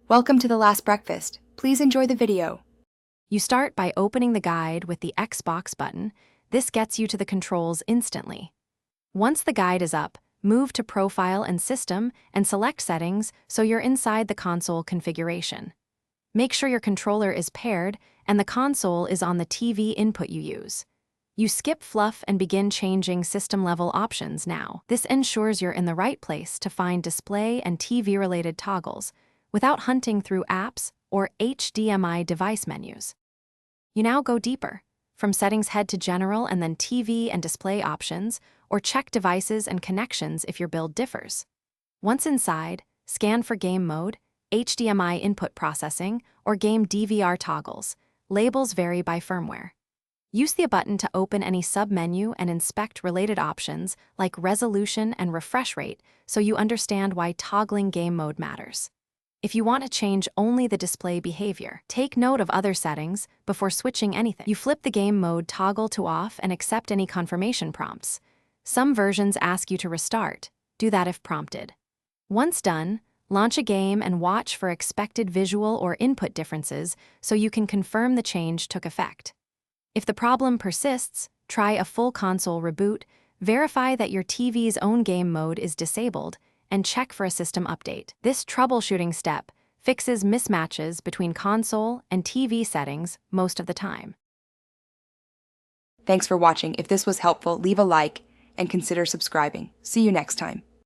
Welcome to The Last Breakfast. Please enjoy the video. You start by opening the guide with the Xbox button. This gets you to the controls instantly. Once the guide is up, move to Profile and System and select Settings so you're inside the console configuration. Make sure your controller is paired and the console is on the TV input you use. You skip fluff and begin changing system-level options now. This ensures you're in the right place to find display and TV-related toggles without hunting through apps or HDMI device menus. You now go deeper. From Settings, head to General and then TV and Display options, or check devices and connections if your build differs. Once inside, scan for Game Mode, HDMI input processing, or Game DVR toggles. Labels vary by firmware. Use the button to open any sub-menu and inspect related options like resolution and refresh rate so you understand why toggling game mode matters. If you want to change only the display behavior, take note of other settings before switching anything. You flip the game mode toggle to off and accept any confirmation prompts. Some versions ask you to restart. Do that if prompted. Once done, launch a game and watch for expected visual or input differences so you can confirm the change took effect. If the problem persists, try a full console reboot, verify that your TV's own game mode is disabled, and check for a system update. This troubleshooting step fixes mismatches between console and TV settings most of the time. Thanks for watching. If this was helpful, leave a like and consider subscribing. See you next time.